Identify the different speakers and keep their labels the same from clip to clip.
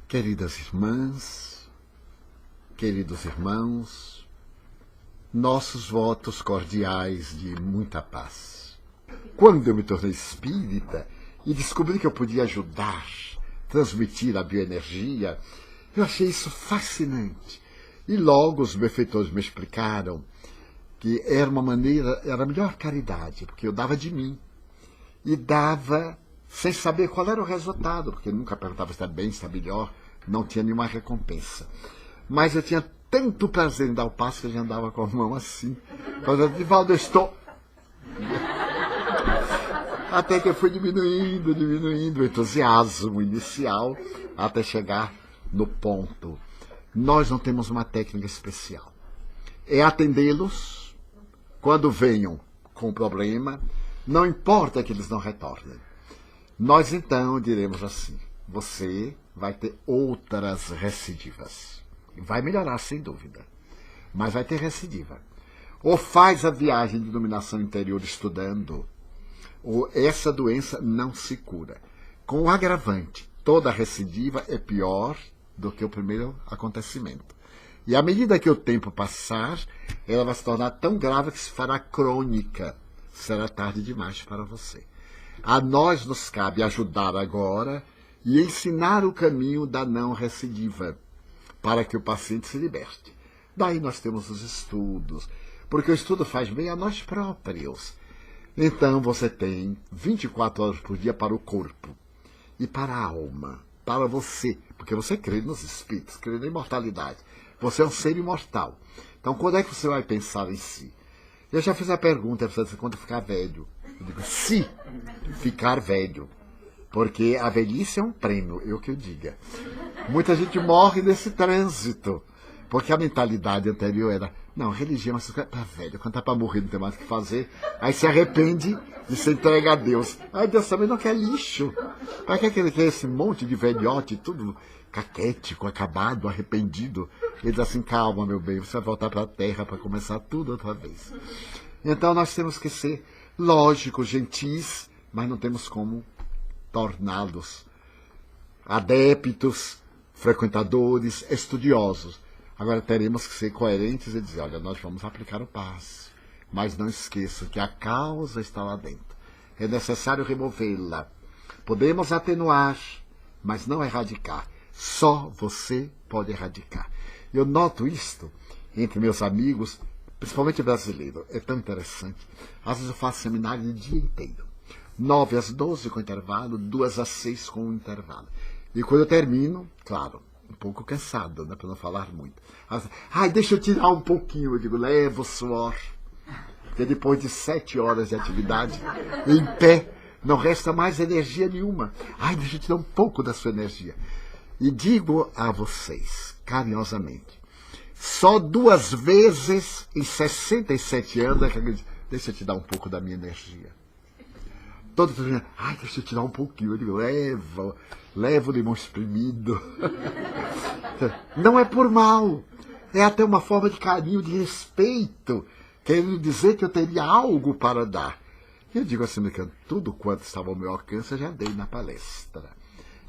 Speaker 1: Queridas irmãs, queridos irmãos, nossos votos cordiais de muita paz. Quando eu me tornei espírita e descobri que eu podia ajudar, transmitir a bioenergia, eu achei isso fascinante. E logo os benfeitores me explicaram que era uma maneira, era a melhor caridade, porque eu dava de mim. E dava sem saber qual era o resultado, porque nunca perguntava se está bem, se está melhor, não tinha nenhuma recompensa. Mas eu tinha tanto prazer em dar o passo que eu já andava com a mão assim. Falando, Divaldo, eu estou... Até que eu fui diminuindo o entusiasmo inicial, até chegar no ponto. Nós não temos uma técnica especial. É atendê-los quando venham com problema, não importa que eles não retornem. Nós então diremos assim, você vai ter outras recidivas. Vai melhorar sem dúvida, mas vai ter recidiva. Ou faz a viagem de iluminação interior estudando, ou essa doença não se cura. Com o agravante, toda recidiva é pior do que o primeiro acontecimento. E à medida que o tempo passar, ela vai se tornar tão grave que se fará crônica. Será tarde demais para você. A nós nos cabe ajudar agora e ensinar o caminho da não recidiva, para que o paciente se liberte. Daí nós temos os estudos, porque o estudo faz bem a nós próprios. Então você tem 24 horas por dia para o corpo e para a alma, para você, porque você crê nos espíritos, crê na imortalidade. Você é um ser imortal. Então quando é que você vai pensar em si? Eu já fiz a pergunta, quando ficar velho. Eu digo, se ficar velho. Porque a velhice é um prêmio, eu que eu diga. Muita gente morre nesse trânsito. Porque a mentalidade anterior era, não, religião é para velho, quando está para morrer não tem mais o que fazer. Aí se arrepende de se entregar a Deus. Aí Deus também não quer lixo. Para que ele quer esse monte de velhote, tudo caquético, acabado, arrependido? Ele diz assim, calma, meu bem, você vai voltar para a terra para começar tudo outra vez. Então nós temos que ser lógicos, gentis, mas não temos como torná-los adeptos, frequentadores, estudiosos. Agora teremos que ser coerentes e dizer, olha, nós vamos aplicar o passe, mas não esqueça que a causa está lá dentro. É necessário removê-la. Podemos atenuar, mas não erradicar. Só você pode erradicar. Eu noto isto entre meus amigos, principalmente brasileiro. É tão interessante. Às vezes eu faço seminário o dia inteiro. 9 às 12 com intervalo, 2 às 6 com intervalo. E quando eu termino, claro, um pouco cansado, né, para não falar muito. Ai, deixa eu tirar um pouquinho. Eu digo, leva o suor. Porque depois de 7 horas de atividade, em pé, não resta mais energia nenhuma. Ai, deixa eu tirar um pouco da sua energia. E digo a vocês, carinhosamente, só 2 vezes em 67 anos é que eu digo, deixa eu te dar um pouco da minha energia. Todo mundo, ai, deixa eu tirar um pouquinho. Eu digo, leva o limão espremido. Não é por mal. É até uma forma de carinho, de respeito, querendo dizer que eu teria algo para dar. Eu digo assim, tudo quanto estava ao meu alcance eu já dei na palestra.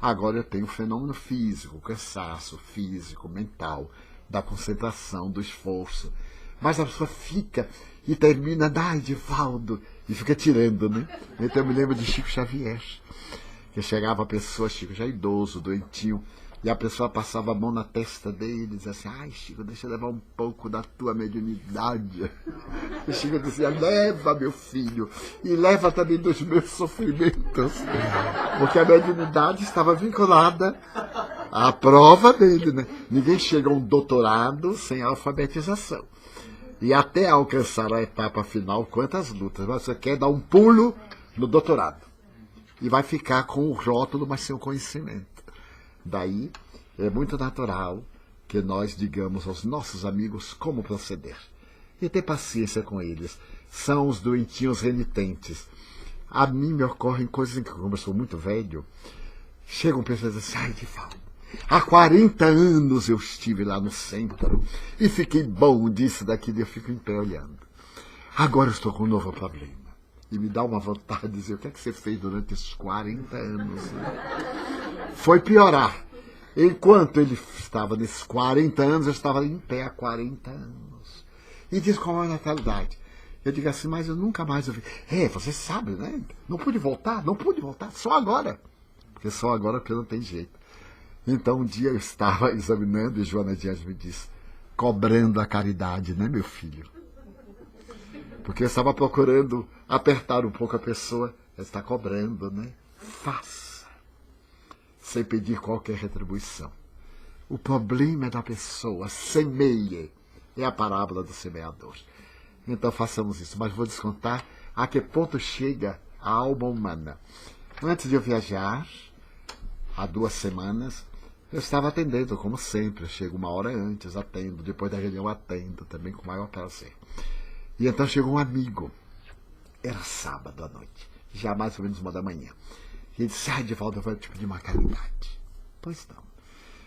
Speaker 1: Agora eu tenho o fenômeno físico, o cansaço físico, mental, da concentração, do esforço. Mas a pessoa fica e termina, ai, Divaldo, e fica tirando, né? Então eu me lembro de Chico Xavier, que chegava a pessoa, Chico já idoso, doentinho, e a pessoa passava a mão na testa dele e dizia assim, ai, Chico, deixa eu levar um pouco da tua mediunidade. E Chico dizia, leva, meu filho, e leva também dos meus sofrimentos. Porque a mediunidade estava vinculada à prova dele, né? Ninguém chega a um doutorado sem alfabetização. E até alcançar a etapa final, quantas lutas. Você quer dar um pulo no doutorado. E vai ficar com o rótulo, mas sem o conhecimento. Daí, é muito natural que nós digamos aos nossos amigos como proceder. E ter paciência com eles. São os doentinhos renitentes. A mim me ocorrem coisas em que, como eu sou muito velho, chegam pessoas assim, ai, Divaldo, há 40 anos eu estive lá no centro e fiquei bom disso, daquilo, e eu fico em pé olhando. Agora eu estou com um novo problema. E me dá uma vontade de dizer, o que é que você fez durante esses 40 anos? Né? Foi piorar. Enquanto ele estava nesses 40 anos, eu estava em pé há 40 anos. E diz com a natalidade. Eu digo assim, mas eu nunca mais ouvi. Você sabe, né? Não pude voltar, só agora. Porque só agora porque não tem jeito. Então um dia eu estava examinando e Joana Dias me disse, cobrando a caridade, né, meu filho? Porque eu estava procurando apertar um pouco a pessoa. Ela está cobrando, né? Faça. Sem pedir qualquer retribuição. O problema é da pessoa, semeie. É a parábola do semeador. Então façamos isso. Mas vou descontar a que ponto chega a alma humana. Antes de eu viajar, há 2 semanas, eu estava atendendo, como sempre. Eu chego 1 hora antes, atendo. Depois da reunião, atendo também com o maior prazer. E então chegou um amigo. Era sábado à noite, já mais ou menos 1 da manhã. E ele disse, Divaldo, eu vou te pedir uma caridade. Pois não.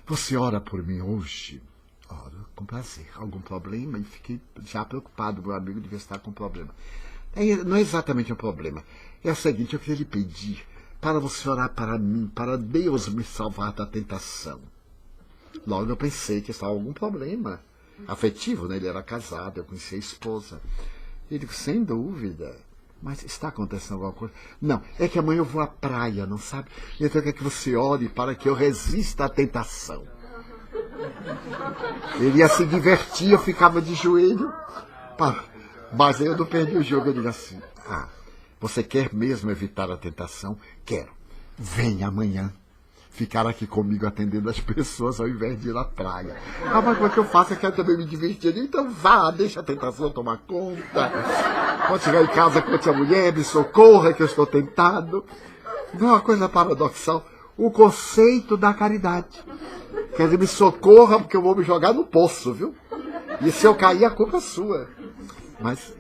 Speaker 1: Você ora por mim hoje? Oro, com prazer. Algum problema? E fiquei já preocupado. Meu amigo devia estar com problema. Não é exatamente um problema. É o seguinte, eu queria lhe pedir para você orar para mim, para Deus me salvar da tentação. Logo eu pensei que estava algum problema afetivo, né? Ele era casado, eu conhecia a esposa. E ele disse, sem dúvida. Mas está acontecendo alguma coisa? Não, é que amanhã eu vou à praia, não sabe? Então eu quero que você ore para que eu resista à tentação. Ele ia se divertir, eu ficava de joelho. Mas eu não perdi o jogo. Eu digo assim, você quer mesmo evitar a tentação? Quero. Venha amanhã ficar aqui comigo atendendo as pessoas ao invés de ir à praia. Mas como é que eu faço? Eu quero também me divertir. Então vá, deixa a tentação tomar conta. Quando chegar em casa, conte a mulher, me socorra que eu estou tentado. Não é uma coisa paradoxal. O conceito da caridade. Quer dizer, me socorra porque eu vou me jogar no poço, viu? E se eu cair, a culpa é sua. Mas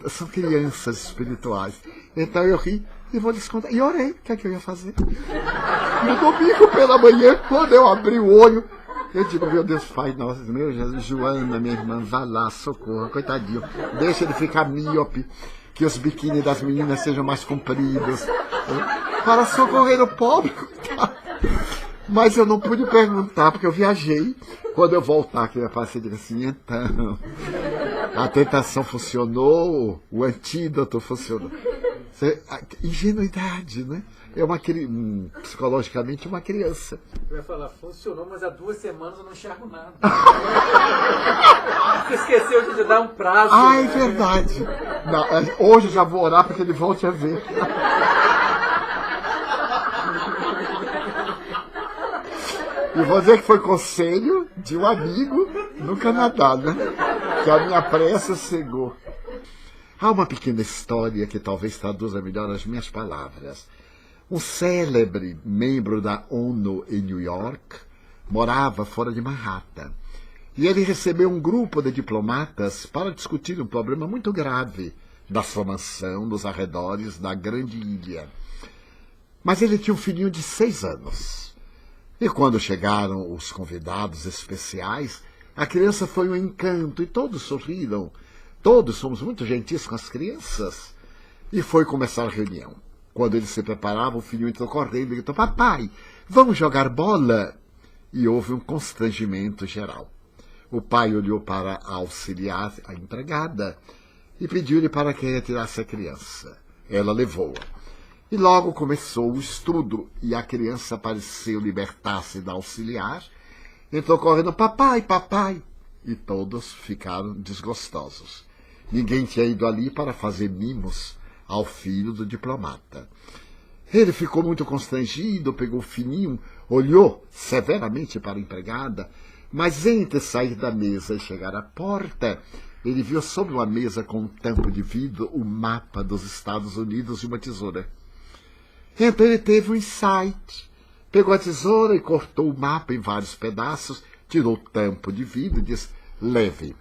Speaker 1: são crianças espirituais. Então eu ri e vou lhes contar. E orei. O que é que eu ia fazer? No domingo pela manhã, quando eu abri o olho, eu digo, meu Deus, Pai nosso, meu Jesus, Joana, minha irmã, vá lá, socorra, coitadinho. Deixa ele ficar míope, que os biquíni das meninas sejam mais compridos. Para socorrer o pobre, coitado. Mas eu não pude perguntar, porque eu viajei. Quando eu voltar, que eu ia passar, eu digo assim, então, a tentação funcionou, o antídoto funcionou. Ingenuidade, né? Psicologicamente, uma criança.
Speaker 2: Eu ia falar, funcionou, mas há 2 semanas eu não enxergo nada. Você esqueceu de dar um prazo.
Speaker 1: É verdade. Não, hoje já vou orar para que ele volte a ver. E vou dizer que foi conselho de um amigo no Canadá, né? Que a minha pressa cegou. Há uma pequena história que talvez traduza melhor as minhas palavras. Um célebre membro da ONU em New York morava fora de Manhattan. E ele recebeu um grupo de diplomatas para discutir um problema muito grave da sua mansão nos arredores da grande ilha. Mas ele tinha um filhinho de 6 anos. E quando chegaram os convidados especiais, a criança foi um encanto e todos sorriram. Todos somos muito gentis com as crianças. E foi começar a reunião. Quando ele se preparava, o filho entrou correndo e gritou, papai, vamos jogar bola? E houve um constrangimento geral. O pai olhou para a auxiliar, a empregada, e pediu-lhe para que retirasse a criança. Ela levou-a. E logo começou o estudo, e a criança pareceu libertar-se da auxiliar. Entrou correndo, papai, papai. E todos ficaram desgostosos. Ninguém tinha ido ali para fazer mimos ao filho do diplomata. Ele ficou muito constrangido, pegou o fininho, olhou severamente para a empregada, mas entre sair da mesa e chegar à porta, ele viu sobre uma mesa com um tampo de vidro o mapa dos Estados Unidos e uma tesoura. Então ele teve um insight. Pegou a tesoura e cortou o mapa em vários pedaços, tirou o tampo de vidro e disse, leve.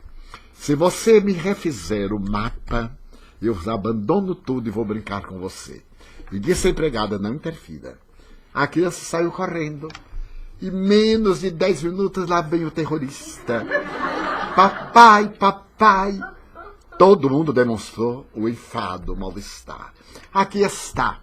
Speaker 1: Se você me refizer o mapa, eu abandono tudo e vou brincar com você. E disse à empregada, não interfira. A criança saiu correndo. E menos de 10 minutos lá vem o terrorista. Papai, papai. Todo mundo demonstrou o enfado, o mal-estar. Aqui está.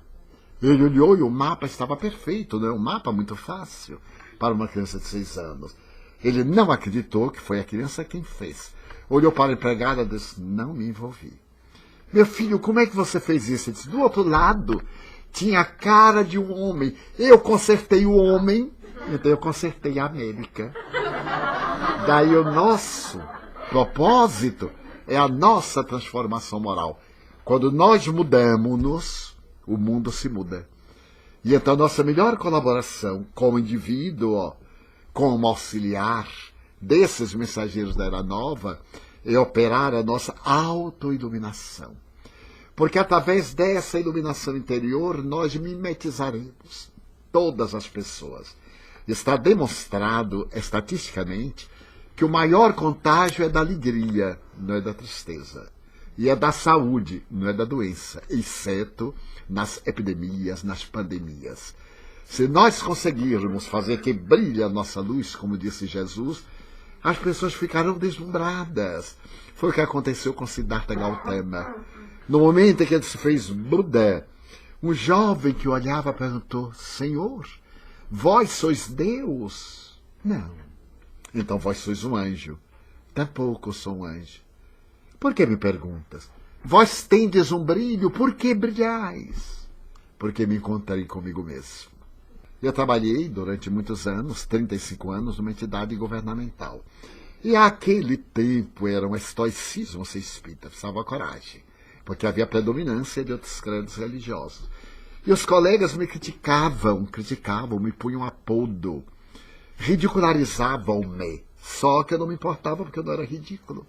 Speaker 1: Ele olhou e o mapa estava perfeito, né? Um mapa muito fácil. para uma criança de 6 anos. Ele não acreditou que foi a criança quem fez. Olhou para a empregada e disse, não me envolvi. Meu filho, como é que você fez isso? Ele disse, do outro lado, tinha a cara de um homem. Eu consertei o homem, então eu consertei a América. Daí o nosso propósito é a nossa transformação moral. Quando nós mudamos-nos, o mundo se muda. E então a nossa melhor colaboração como indivíduo, como auxiliar desses mensageiros da Era Nova, é operar a nossa autoiluminação. Porque através dessa iluminação interior, nós mimetizaremos todas as pessoas. Está demonstrado, estatisticamente, que o maior contágio é da alegria, não é da tristeza. E é da saúde, não é da doença, exceto nas epidemias, nas pandemias. Se nós conseguirmos fazer que brilhe a nossa luz, como disse Jesus, as pessoas ficarão deslumbradas. Foi o que aconteceu com Siddhartha Gautama. No momento em que ele se fez Buda, um jovem que olhava perguntou, Senhor, vós sois Deus? Não. Então vós sois um anjo. Tampouco sou um anjo. Por que me perguntas? Vós tendes um brilho, por que brilhais? Porque me encontrei comigo mesmo. Eu trabalhei durante muitos anos, 35 anos, numa entidade governamental. E àquele tempo era um estoicismo ser espírita, precisava coragem, porque havia predominância de outros credos religiosos. E os colegas me criticavam, me punham apodo, ridicularizavam-me. Só que eu não me importava porque eu não era ridículo.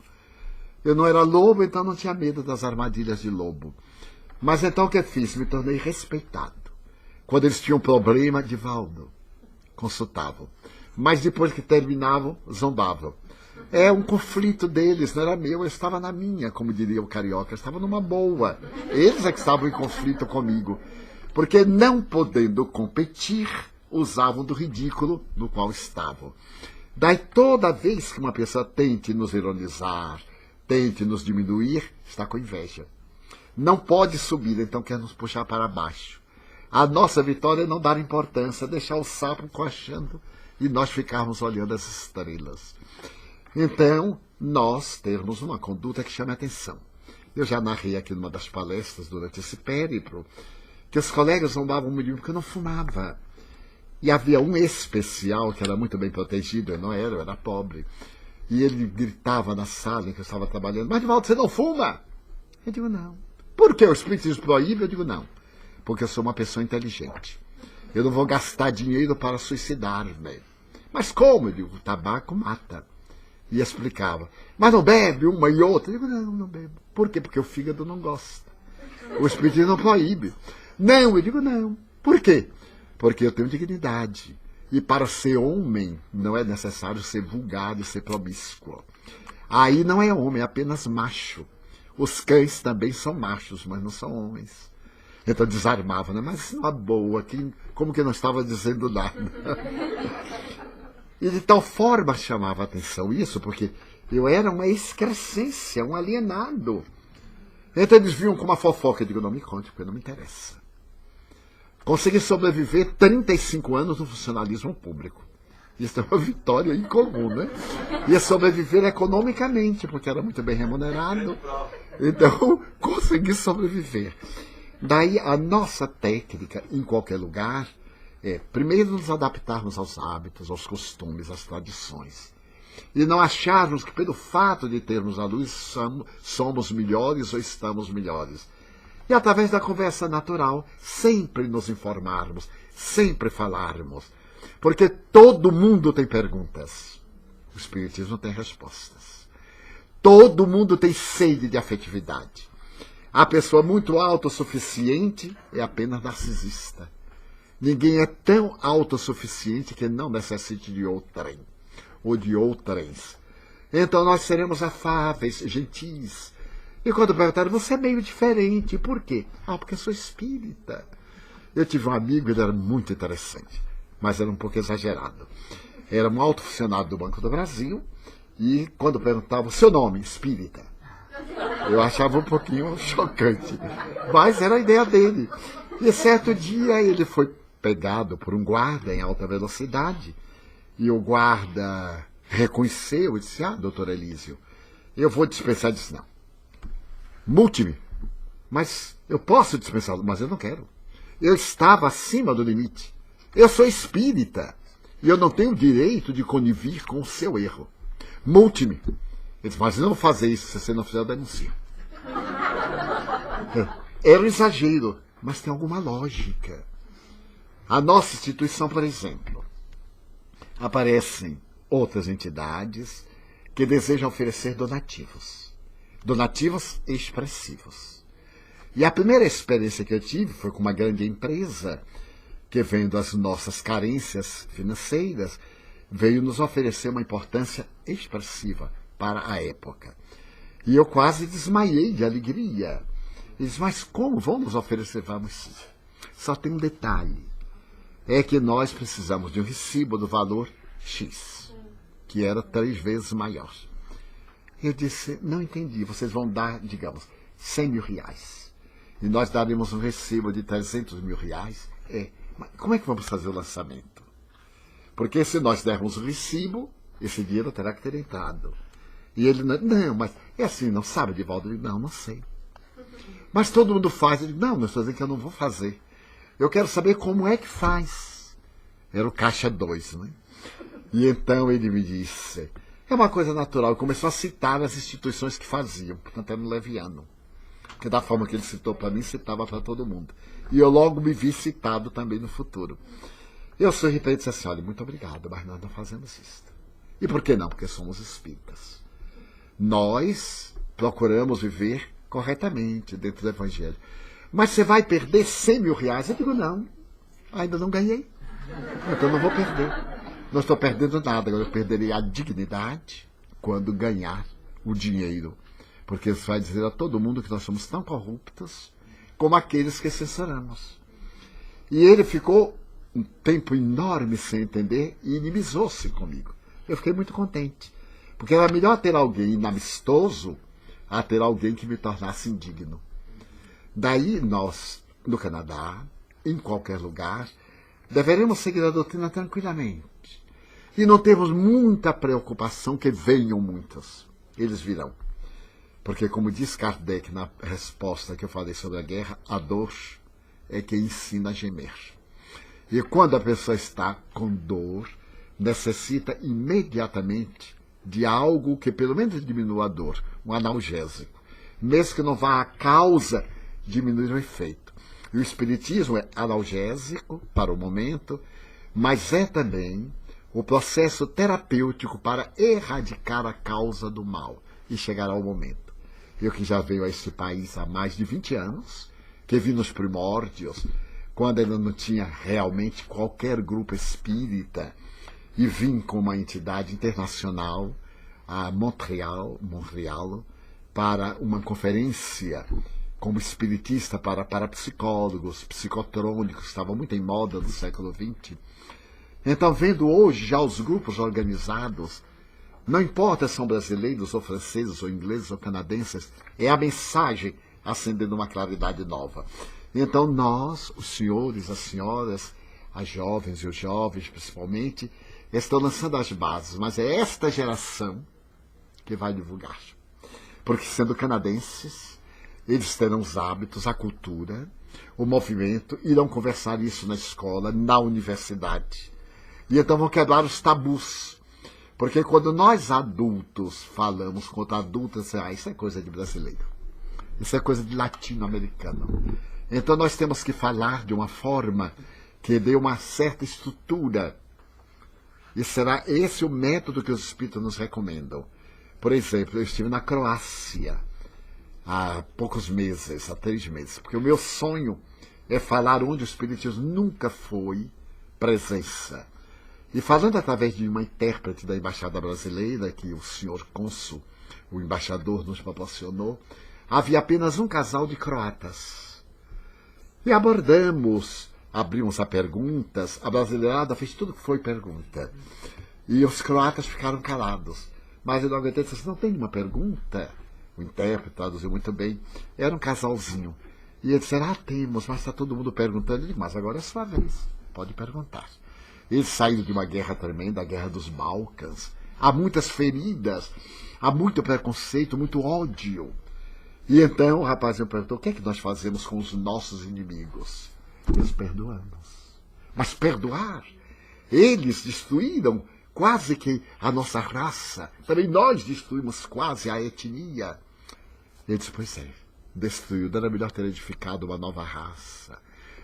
Speaker 1: Eu não era lobo, então não tinha medo das armadilhas de lobo. Mas então o que eu fiz? Me tornei respeitado. Quando eles tinham problema, Divaldo, consultavam. Mas depois que terminavam, zombavam. É um conflito deles, não era meu, eu estava na minha, como diria o carioca, eu estava numa boa. Eles é que estavam em conflito comigo. Porque não podendo competir, usavam do ridículo no qual estavam. Daí toda vez que uma pessoa tente nos ironizar, tente nos diminuir, está com inveja. Não pode subir, então quer nos puxar para baixo. A nossa vitória é não dar importância, deixar o sapo coachando e nós ficarmos olhando as estrelas. Então, nós termos uma conduta que chame a atenção. Eu já narrei aqui numa das palestras durante esse périplo que os colegas zombavam de mim porque eu não fumava. E havia um especial que era muito bem protegido, eu era pobre. E ele gritava na sala em que eu estava trabalhando, mas Divaldo, você não fuma? Eu digo, não. Por que o espiritismo proíbe? Eu digo, não. Porque eu sou uma pessoa inteligente. Eu não vou gastar dinheiro para suicidar-me. Mas como? Eu digo, o tabaco mata. E explicava. Mas não bebe uma e outra? Eu digo, não, não bebo. Por quê? Porque o fígado não gosta. O espiritismo não proíbe. Não, eu digo, não. Por quê? Porque eu tenho dignidade. E para ser homem, não é necessário ser vulgar e ser promíscuo. Aí não é homem, é apenas macho. Os cães também são machos, mas não são homens. Então desarmava, né? Mas uma boa, como que não estava dizendo nada. E de tal forma chamava a atenção isso, porque eu era uma excrescência, um alienado. Então eles viam com uma fofoca. Eu digo, não me conte, porque não me interessa. Consegui sobreviver 35 anos no funcionalismo público. Isso é uma vitória incomum, né? Ia sobreviver economicamente, porque era muito bem remunerado. Então, consegui sobreviver. Daí, a nossa técnica, em qualquer lugar, é, primeiro, nos adaptarmos aos hábitos, aos costumes, às tradições. E não acharmos que, pelo fato de termos a luz, somos melhores ou estamos melhores. E, através da conversa natural, sempre nos informarmos, sempre falarmos. Porque todo mundo tem perguntas. O espiritismo tem respostas. Todo mundo tem sede de afetividade. A pessoa muito autossuficiente é apenas narcisista. Ninguém é tão autossuficiente que não necessite de outrem, ou de outrens. Então nós seremos afáveis, gentis. E quando perguntaram, você é meio diferente, por quê? Ah, porque eu sou espírita. Eu tive um amigo, ele era muito interessante, mas era um pouco exagerado. Era um alto funcionário do Banco do Brasil, e quando perguntava o seu nome, espírita, eu achava um pouquinho chocante. Mas era a ideia dele. E certo dia ele foi pegado por um guarda em alta velocidade E o guarda reconheceu e disse, doutor Elísio, eu vou dispensar. Ele disse, não, multe-me. Mas eu posso dispensá-lo, mas eu não quero. Eu estava acima do limite. Eu sou espírita e eu não tenho direito de conivir com o seu erro. Multe-me. Ele disse, mas eu não vou fazer isso, se você não fizer, eu denuncio. Era um exagero, mas tem alguma lógica. A nossa instituição, por exemplo, aparecem outras entidades que desejam oferecer donativos. Donativos expressivos. E a primeira experiência que eu tive foi com uma grande empresa que, vendo as nossas carências financeiras, veio nos oferecer uma importância expressiva para a época. E eu quase desmaiei de alegria. Eles, mas como vão nos oferecer? Vamos. Só tem um detalhe. É que nós precisamos de um recibo do valor X, que era 3 vezes maior. Eu disse, não entendi, vocês vão dar, digamos, 100 mil reais. E nós daremos um recibo de 300 mil reais. Mas como é que vamos fazer o lançamento? Porque se nós dermos o recibo, esse dinheiro terá que ter entrado. E ele, não, mas é assim, não sabe, Divaldo? Ele, não sei. Mas todo mundo faz. Ele, não estou dizendo que eu não vou fazer. Eu quero saber como é que faz. Era o caixa 2, né? E então ele me disse, é uma coisa natural. Começou a citar as instituições que faziam, portanto era um leviano. Porque da forma que ele citou para mim, citava para todo mundo. E eu logo me vi citado também no futuro. Eu sorri para ele e disse assim, olha, muito obrigado, mas nós não fazemos isso. E por que não? Porque somos espíritas. Nós procuramos viver corretamente dentro do Evangelho. Mas você vai perder 100 mil reais? Eu digo, não, ainda não ganhei. Então não vou perder. Não estou perdendo nada, agora eu perderei a dignidade quando ganhar o dinheiro. Porque isso vai dizer a todo mundo que nós somos tão corruptos como aqueles que censuramos. E ele ficou um tempo enorme sem entender e inimizou-se comigo. Eu fiquei muito contente. Porque era melhor ter alguém inamistoso a ter alguém que me tornasse indigno. Daí nós, no Canadá, em qualquer lugar, deveremos seguir a doutrina tranquilamente. E não temos muita preocupação que venham muitos. Eles virão. Porque, como diz Kardec na resposta que eu falei sobre a guerra, a dor é que ensina a gemer. E quando a pessoa está com dor, necessita imediatamente de algo que pelo menos diminua a dor, um analgésico. Mesmo que não vá à causa, diminuir o efeito. E o espiritismo é analgésico para o momento, mas é também o processo terapêutico para erradicar a causa do mal. E chegará o momento. Eu que já venho a este país há mais de 20 anos, que vi nos primórdios, quando ainda não tinha realmente qualquer grupo espírita, e vim com uma entidade internacional a Montreal, para uma conferência como espiritista para psicólogos, psicotrônicos, que estavam muito em moda no século XX. Então, vendo hoje já os grupos organizados, não importa se são brasileiros, ou franceses, ou ingleses, ou canadenses, é a mensagem acendendo uma claridade nova. Então nós, os senhores, as senhoras, as jovens e os jovens principalmente, estão lançando as bases, mas é esta geração que vai divulgar. Porque sendo canadenses, eles terão os hábitos, a cultura, o movimento, irão conversar isso na escola, na universidade. E então vão quebrar os tabus. Porque quando nós adultos falamos contra adultos, isso é coisa de brasileiro. Isso é coisa de latino-americano. Então nós temos que falar de uma forma que dê uma certa estrutura. E será esse o método que os espíritos nos recomendam. Por exemplo, eu estive na Croácia há poucos meses, há 3 meses, porque o meu sonho é falar onde o espiritismo nunca foi presença. E falando através de uma intérprete da Embaixada Brasileira, que o senhor cônsul, o embaixador, nos proporcionou, havia apenas um casal de croatas. E abordamos, abrimos a perguntas, a brasileirada fez tudo que foi pergunta. E os croatas ficaram calados. Mas eu não aguentei, disse, não tem nenhuma pergunta? O intérprete traduziu muito bem. Era um casalzinho. E ele disse, temos, mas está todo mundo perguntando. Eu disse, mas agora é sua vez, pode perguntar. Eles saíram de uma guerra tremenda, a Guerra dos Balcãs. Há muitas feridas, há muito preconceito, muito ódio. E então o rapaz me perguntou, o que é que nós fazemos com os nossos inimigos? Nós perdoamos. Mas perdoar? Eles destruíram quase que a nossa raça. Também nós destruímos quase a etnia. Ele disse, pois é, destruiu. Não era melhor ter edificado uma nova raça.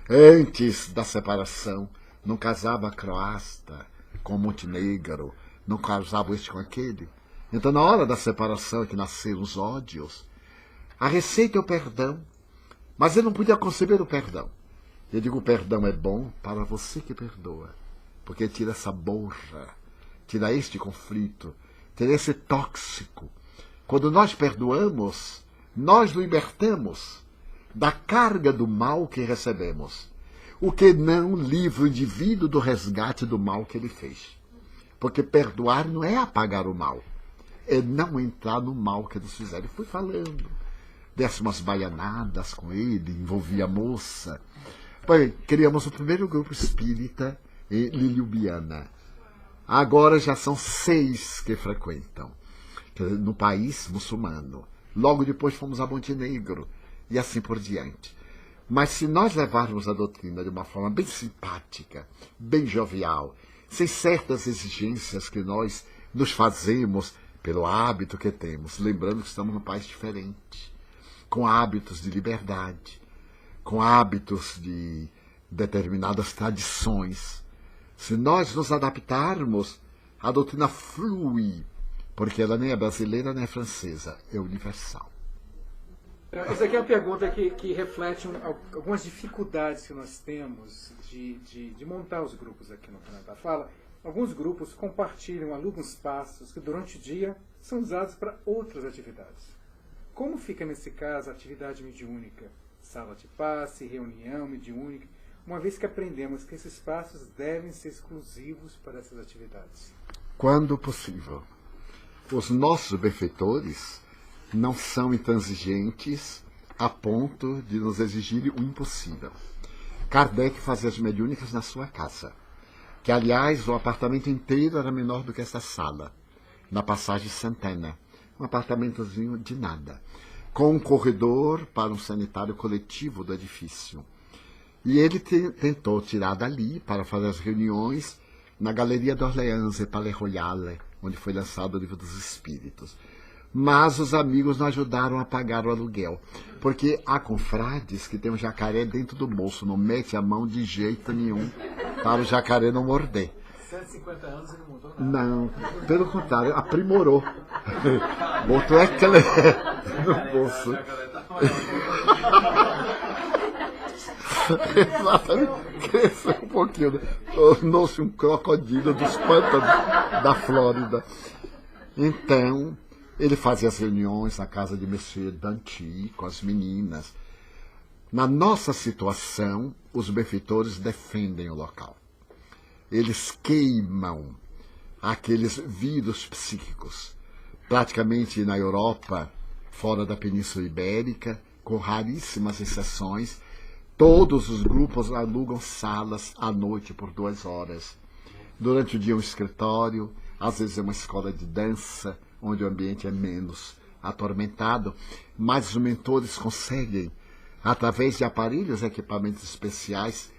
Speaker 1: Antes da separação, não casava croata com Montenegro, não casava este com aquele. Então, na hora da separação é que nasceram os ódios. A receita é o perdão. Mas eu não podia conceber o perdão. Eu digo, o perdão é bom para você que perdoa. Porque tira essa borra, tira este conflito, tira esse tóxico. Quando nós perdoamos, nós libertamos da carga do mal que recebemos. O que não livra o indivíduo do resgate do mal que ele fez. Porque perdoar não é apagar o mal, é não entrar no mal que eles fizeram. E fui falando, desse umas baianadas com ele, envolvia a moça. Bem, criamos o primeiro grupo espírita em Liliubiana. Agora já são 6 que frequentam, no país muçulmano. Logo depois fomos a Montenegro, e assim por diante. Mas se nós levarmos a doutrina de uma forma bem simpática, bem jovial, sem certas exigências que nós nos fazemos pelo hábito que temos, lembrando que estamos num país diferente, com hábitos de liberdade, com hábitos de determinadas tradições. Se nós nos adaptarmos, a doutrina flui, porque ela nem é brasileira nem é francesa, é universal.
Speaker 2: Essa aqui é uma pergunta que reflete algumas dificuldades que nós temos de montar os grupos aqui no Planeta Fala. Alguns grupos compartilham, alugam espaços que durante o dia são usados para outras atividades. Como fica nesse caso a atividade mediúnica? Sala de passe, reunião mediúnica, uma vez que aprendemos que esses espaços devem ser exclusivos para essas atividades.
Speaker 1: Quando possível. Os nossos benfeitores não são intransigentes a ponto de nos exigir o impossível. Kardec fazia as mediúnicas na sua casa, que, aliás, o apartamento inteiro era menor do que essa sala, na Passagem Santana, um apartamentozinho de nada, com um corredor para um sanitário coletivo do edifício. E ele tentou tirar dali para fazer as reuniões na Galeria d'Orléans e Palais Royal, onde foi lançado o Livro dos Espíritos. Mas os amigos não ajudaram a pagar o aluguel, porque há confrades que tem um jacaré dentro do bolso, não mete a mão de jeito nenhum para o jacaré não morder.
Speaker 2: 150 anos e não mudou nada.
Speaker 1: Não, pelo contrário, aprimorou. Botou aquele no bolso. Exatamente, cresceu um pouquinho, tornou-se um crocodilo dos pântanos da Flórida. Então, ele fazia as reuniões na casa de Monsieur Danty com as meninas. Na nossa situação, os benfeitores defendem o local. Eles queimam aqueles vírus psíquicos. Praticamente na Europa, fora da Península Ibérica, com raríssimas exceções, todos os grupos alugam salas à noite por 2 horas. Durante o dia um escritório, às vezes é uma escola de dança, onde o ambiente é menos atormentado, mas os mentores conseguem, através de aparelhos e equipamentos especiais,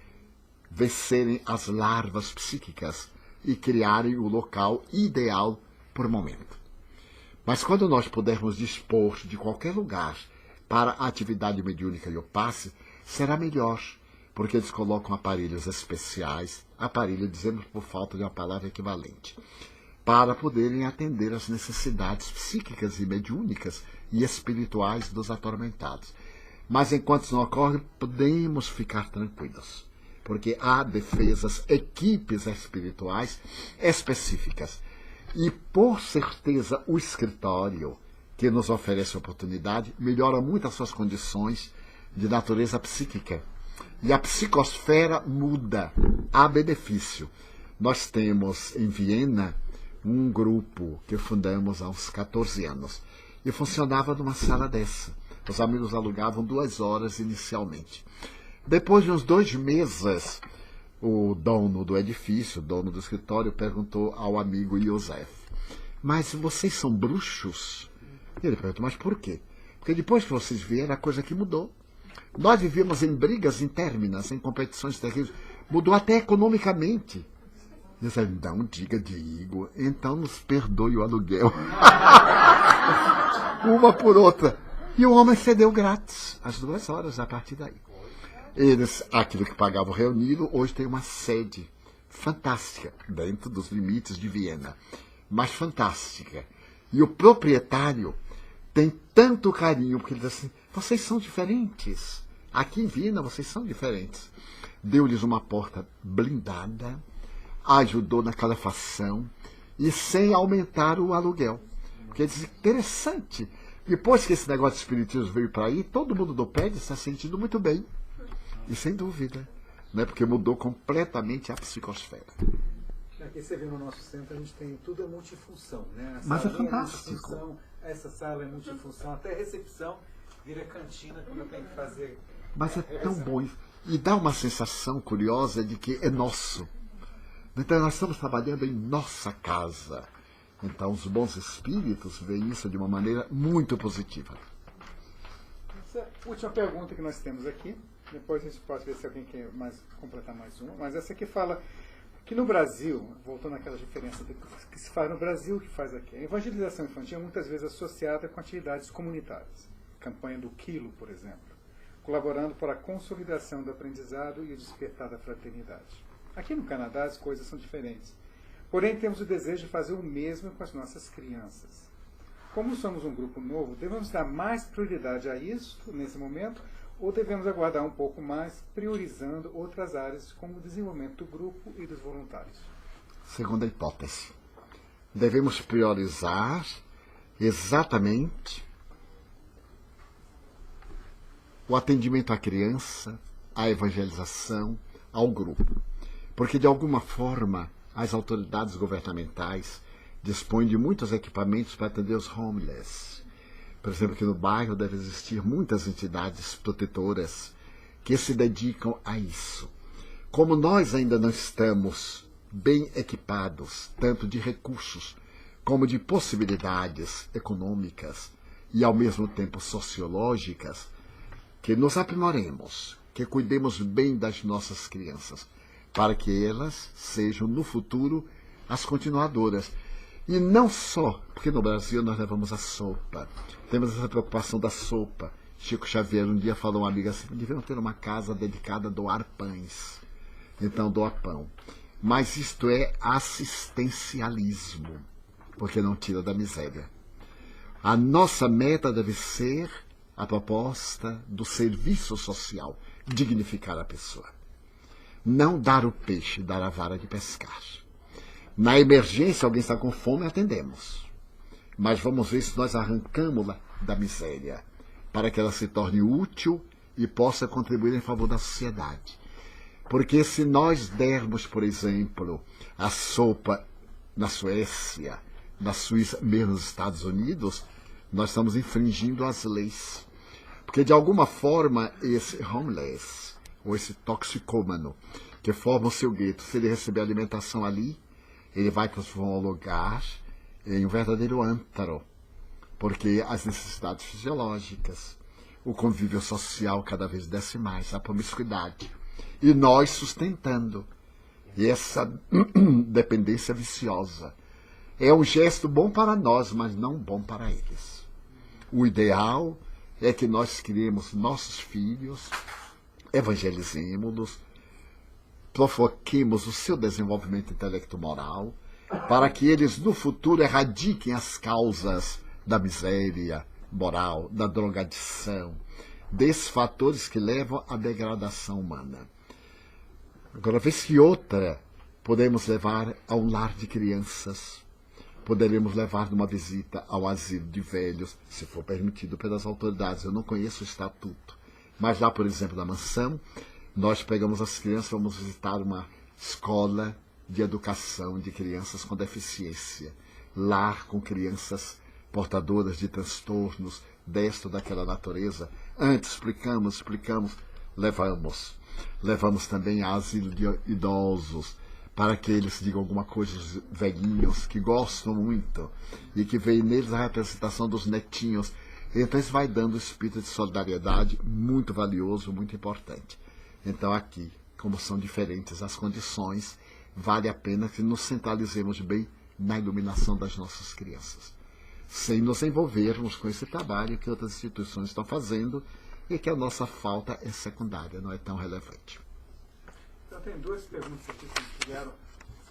Speaker 1: vencerem as larvas psíquicas e criarem o local ideal por momento. Mas quando nós pudermos dispor de qualquer lugar para a atividade mediúnica e o passe, será melhor, porque eles colocam aparelhos especiais, aparelho dizemos por falta de uma palavra equivalente, para poderem atender às necessidades psíquicas e mediúnicas e espirituais dos atormentados. Mas enquanto isso não ocorre, podemos ficar tranquilos, porque há defesas, equipes espirituais específicas. E, por certeza, o escritório que nos oferece oportunidade melhora muito as suas condições de natureza psíquica. E a psicosfera muda, há benefício. Nós temos em Viena um grupo que fundamos há uns 14 anos. E funcionava numa sala dessa. Os amigos alugavam 2 horas inicialmente. Depois de uns 2 meses, o dono do edifício, o dono do escritório, perguntou ao amigo Yosef: mas vocês são bruxos? E ele perguntou: mas por quê? Porque depois que vocês vieram, a coisa que mudou. Nós vivíamos em brigas interminas, em competições terríveis. Mudou até economicamente. Yosef: não diga, Diego, então nos perdoe o aluguel. Uma por outra. E o homem cedeu grátis, às 2 horas, a partir daí. Eles, aquilo que pagavam reunido, hoje tem uma sede fantástica, dentro dos limites de Viena, mas fantástica. E o proprietário tem tanto carinho, porque ele diz assim: vocês são diferentes. Aqui em Viena, vocês são diferentes. Deu-lhes uma porta blindada, ajudou na calefação e sem aumentar o aluguel. Porque ele diz: interessante. Depois que esse negócio de espiritismo veio para aí, todo mundo do prédio está se sentindo muito bem. E sem dúvida, né? Porque mudou completamente a psicosfera.
Speaker 2: Aqui você vê no nosso centro, a gente tem tudo multifunção, né?
Speaker 1: Mas é fantástico.
Speaker 2: Essa sala é multifunção, até a recepção vira cantina quando eu tenho que fazer.
Speaker 1: Mas é tão bom. E dá uma sensação curiosa de que é nosso. Então nós estamos trabalhando em nossa casa. Então os bons espíritos veem isso de uma maneira muito positiva.
Speaker 2: Essa última pergunta que nós temos aqui, depois a gente pode ver se alguém quer completar mais uma, mas essa aqui fala que no Brasil, voltando àquela diferença do que se faz no Brasil, o que faz aqui, a evangelização infantil é muitas vezes associada com atividades comunitárias. Campanha do Quilo, por exemplo, colaborando para a consolidação do aprendizado e o despertar da fraternidade. Aqui no Canadá as coisas são diferentes. Porém, temos o desejo de fazer o mesmo com as nossas crianças. Como somos um grupo novo, devemos dar mais prioridade a isso nesse momento ou devemos aguardar um pouco mais, priorizando outras áreas como o desenvolvimento do grupo e dos voluntários?
Speaker 1: Segunda hipótese. Devemos priorizar exatamente o atendimento à criança, à evangelização, ao grupo. Porque, de alguma forma, as autoridades governamentais dispõem de muitos equipamentos para atender os homeless. Por exemplo, que no bairro deve existir muitas entidades protetoras que se dedicam a isso. Como nós ainda não estamos bem equipados, tanto de recursos como de possibilidades econômicas e, ao mesmo tempo, sociológicas, que nos aprimoremos, que cuidemos bem das nossas crianças, para que elas sejam, no futuro, as continuadoras. E não só, porque no Brasil nós levamos a sopa, temos essa preocupação da sopa. Chico Xavier um dia falou a uma amiga assim: deveriam ter uma casa dedicada a doar pães. Então doa pão. Mas isto é assistencialismo, porque não tira da miséria. A nossa meta deve ser a proposta do serviço social, dignificar a pessoa. Não dar o peixe, dar a vara de pescar. Na emergência, alguém está com fome, atendemos. Mas vamos ver se nós arrancamos-la da miséria, para que ela se torne útil e possa contribuir em favor da sociedade. Porque se nós dermos, por exemplo, a sopa na Suécia, na Suíça, mesmo nos Estados Unidos, nós estamos infringindo as leis. Porque, de alguma forma, esse homeless, ou esse toxicômano, que forma o seu gueto, se ele receber alimentação ali, ele vai transformar o lugar em um verdadeiro ântaro. Porque as necessidades fisiológicas, o convívio social cada vez desce mais, a promiscuidade. E nós sustentando. E essa dependência viciosa. É um gesto bom para nós, mas não bom para eles. O ideal é que nós criemos nossos filhos, evangelizemos-los, provoquemos o seu desenvolvimento intelecto-moral, para que eles no futuro erradiquem as causas da miséria moral, da drogadição, desses fatores que levam à degradação humana. Agora, vez que outra, podemos levar a um lar de crianças, poderemos levar numa visita ao asilo de velhos, se for permitido pelas autoridades. Eu não conheço o estatuto, mas lá, por exemplo, na mansão, nós pegamos as crianças, vamos visitar uma escola de educação de crianças com deficiência, lar com crianças portadoras de transtornos desta ou daquela natureza. Antes explicamos, Levamos também a asilo de idosos, para que eles digam alguma coisa, os velhinhos, que gostam muito, e que veem neles a representação dos netinhos. Então isso vai dando um espírito de solidariedade muito valioso, muito importante. Então aqui, como são diferentes as condições, vale a pena que nos centralizemos bem na iluminação das nossas crianças, sem nos envolvermos com esse trabalho que outras instituições estão fazendo e que a nossa falta é secundária, não é tão relevante.
Speaker 2: Então tem duas perguntas aqui que tiveram,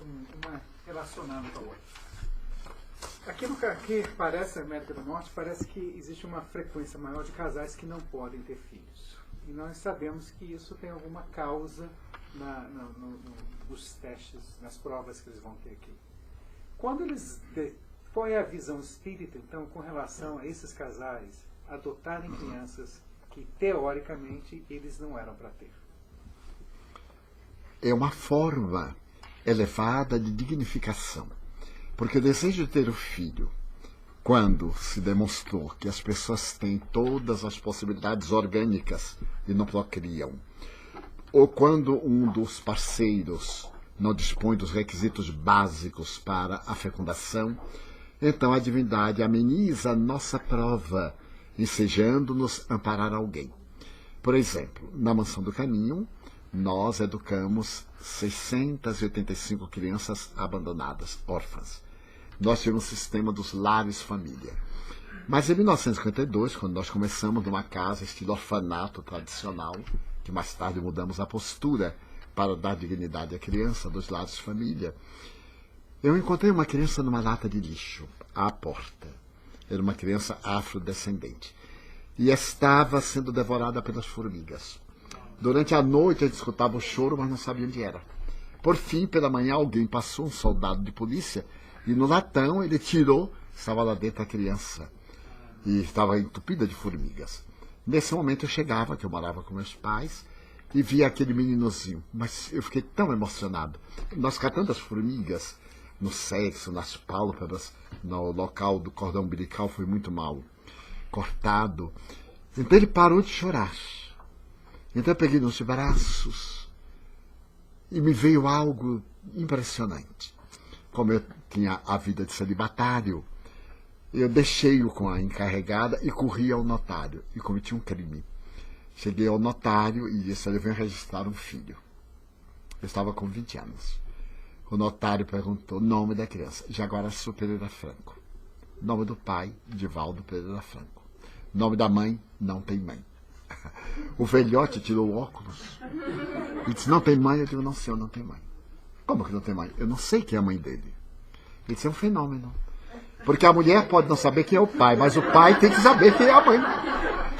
Speaker 2: uma relacionada com a outra. Aqui parece, na América do Norte, parece que existe uma frequência maior de casais que não podem ter filhos. E nós sabemos que isso tem alguma causa nos testes, nas provas que eles vão ter aqui. Qual é a visão espírita, então, com relação a esses casais adotarem crianças que, teoricamente, eles não eram para ter?
Speaker 1: É uma forma elevada de dignificação. Porque o desejo de ter o filho, quando se demonstrou que as pessoas têm todas as possibilidades orgânicas e não procriam, ou quando um dos parceiros não dispõe dos requisitos básicos para a fecundação, então a divindade ameniza a nossa prova, ensejando-nos amparar alguém. Por exemplo, na Mansão do Caminho, nós educamos 685 crianças abandonadas, órfãs. Nós tivemos um sistema dos lares família. Mas em 1952, quando nós começamos numa casa estilo orfanato tradicional, que mais tarde mudamos a postura para dar dignidade à criança, dos lares família, eu encontrei uma criança numa lata de lixo, à porta. Era uma criança afrodescendente. E estava sendo devorada pelas formigas. Durante a noite a gente escutava o choro, mas não sabia onde era. Por fim, pela manhã, alguém passou, um soldado de polícia, e no latão ele tirou, estava lá dentro a criança. E estava entupida de formigas. Nesse momento eu chegava, que eu morava com meus pais, e via aquele meninozinho. Mas eu fiquei tão emocionado. Nós catando as formigas no sexo, nas pálpebras, no local do cordão umbilical, foi muito mal cortado. Então ele parou de chorar. Então eu peguei nos braços e me veio algo impressionante. Como eu tinha a vida de celibatário, eu deixei-o com a encarregada e corri ao notário e cometi um crime. Cheguei ao notário e disse: ele vem registrar um filho. Eu estava com 20 anos. O notário perguntou o nome da criança: Jaguaraçu Pereira Franco. Nome do pai: Divaldo Pereira Franco. Nome da mãe: não tem mãe. O velhote tirou o óculos e disse: não tem mãe? Eu digo: não, senhor, não tem mãe. Como que não tem mãe? Eu não sei quem é a mãe dele. Ele disse: é um fenômeno. Porque a mulher pode não saber quem é o pai, mas o pai tem que saber quem é a mãe.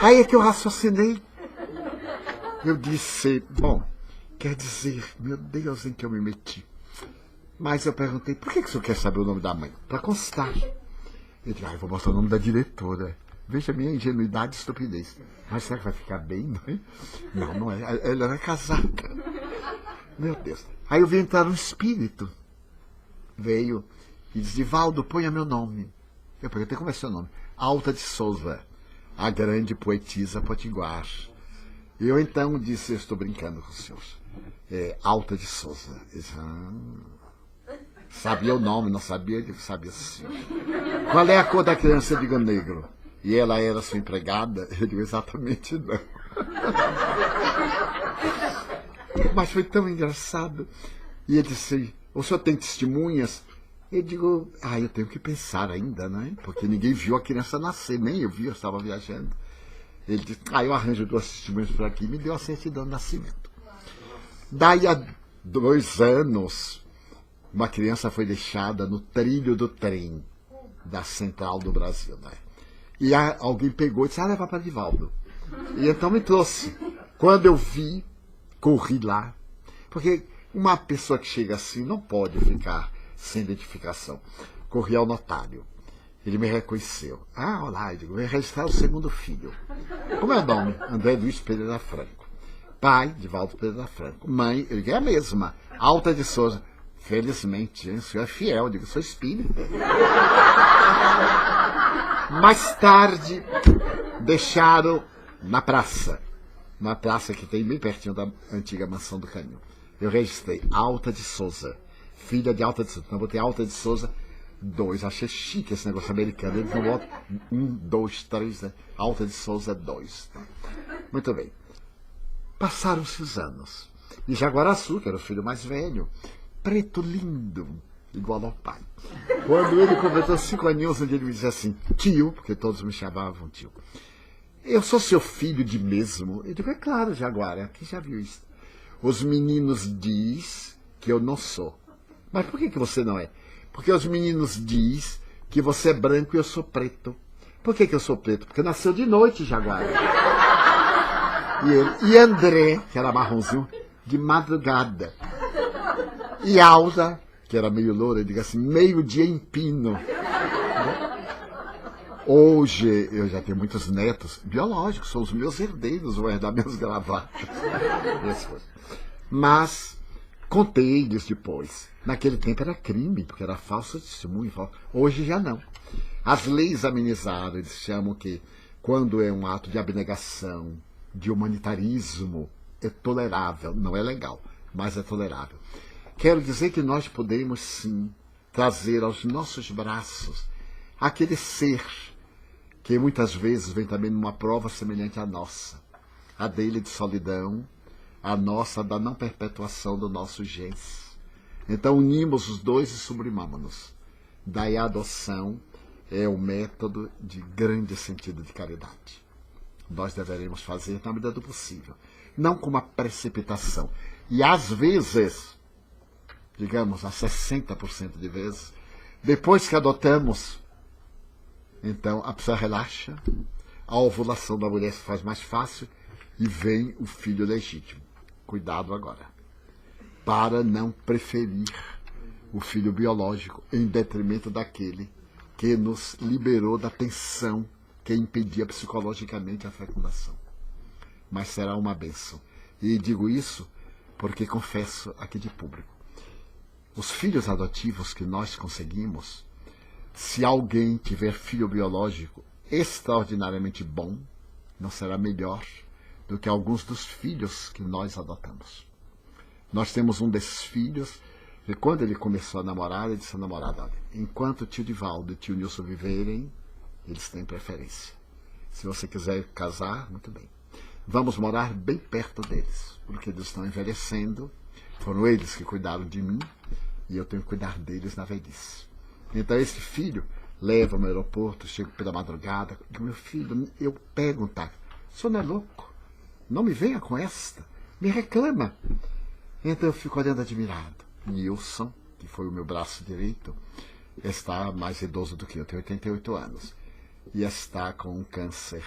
Speaker 1: Aí é que eu raciocinei. Eu disse: bom, quer dizer, meu Deus, em que eu me meti. Mas eu perguntei: por que o senhor quer saber o nome da mãe? Para constar. Ele disse: eu vou mostrar o nome da diretora. Veja a minha ingenuidade e estupidez. Mas será que vai ficar bem, não é? Não, não é. Ela era casada. Meu Deus. Aí eu vi entrar um espírito. Veio e disse: Divaldo, ponha meu nome. Eu perguntei: como é seu nome? Alta de Souza, a grande poetisa potiguar. E eu então disse: eu estou brincando com os senhores. Alta de Souza. Ele disse: sabia o nome, não sabia? Ele sabia sim. Qual é a cor da criança? Eu digo: negro. E ela era sua empregada? Eu digo: exatamente não. Mas foi tão engraçado. E ele disse: o senhor tem testemunhas? Eu digo: eu tenho que pensar ainda, né? Porque ninguém viu a criança nascer, nem eu vi, eu estava viajando. Ele disse: eu arranjo 2 testemunhas por aqui. Me deu a certidão de nascimento. Daí a 2 anos, uma criança foi deixada no trilho do trem da Central do Brasil, né? E alguém pegou e disse: leva para Divaldo. E então me trouxe. Quando eu vi, corri lá. Porque uma pessoa que chega assim não pode ficar sem identificação. Corri ao notário. Ele me reconheceu. Olá, eu digo: vem registrar o segundo filho. Como é o nome? André Luiz Pereira Franco. Pai: Divaldo Pereira Franco. Mãe: eu digo: é a mesma. Alta de Souza. Felizmente, o senhor é fiel. Eu digo: sou espírita. Mais tarde, deixaram na praça. na praça que tem bem pertinho da antiga Mansão do Canil. Eu registrei Alta de Souza, filha de Alta de Souza. Então, eu botei Alta de Souza 2. Achei chique esse negócio americano. Eles não botam 1, 2, 3, né? Alta de Souza 2. Muito bem. Passaram-se os anos. E Jaguaraçu, que era o filho mais velho, preto lindo, igual ao pai. Quando ele completou 5 aninhos, um dia ele me disse assim, tio, porque todos me chamavam tio, eu sou seu filho de mesmo? Eu digo, é claro, Jaguara, quem já viu isso? Os meninos diz que eu não sou. Mas por que você não é? Porque os meninos diz que você é branco e eu sou preto. Por que eu sou preto? Porque nasceu de noite, Jaguara. E André, que era marronzinho, de madrugada. E Alda, que era meio loura, diga assim, meio-dia em pino. Hoje eu já tenho muitos netos biológicos, são os meus herdeiros, vão herdar meus gravatas. Mas contei-lhes depois. Naquele tempo era crime, porque era falso testemunho. Hoje já não. As leis amenizaram, eles chamam que quando é um ato de abnegação, de humanitarismo, é tolerável. Não é legal, mas é tolerável. Quero dizer que nós podemos, sim, trazer aos nossos braços aquele ser que muitas vezes vem também numa prova semelhante à nossa. A dele de solidão, a nossa da não perpetuação do nosso gens. Então unimos os dois e sublimamos-nos. Daí a adoção é o método de grande sentido de caridade. Nós deveremos fazer na medida do possível, não com uma precipitação. E às vezes, digamos, a 60% de vezes, depois que adotamos, então a pessoa relaxa, a ovulação da mulher se faz mais fácil e vem o filho legítimo. Cuidado agora, para não preferir o filho biológico em detrimento daquele que nos liberou da tensão que impedia psicologicamente a fecundação. Mas será uma bênção. E digo isso porque confesso aqui de público. Os filhos adotivos que nós conseguimos, se alguém tiver filho biológico extraordinariamente bom, não será melhor do que alguns dos filhos que nós adotamos. Nós temos um desses filhos, e quando ele começou a namorar, ele disse à namorada, olha, enquanto o tio Divaldo e o tio Nilson viverem, eles têm preferência. Se você quiser casar, muito bem. Vamos morar bem perto deles, porque eles estão envelhecendo, foram eles que cuidaram de mim, e eu tenho que cuidar deles na velhice. Então esse filho leva-me ao aeroporto, chego pela madrugada, digo, meu filho, eu pego um táxi. O senhor não é louco? Não me venha com esta. Me reclama. Então eu fico olhando admirado. Nilson, que foi o meu braço direito, está mais idoso do que eu, tem 88 anos. E está com um câncer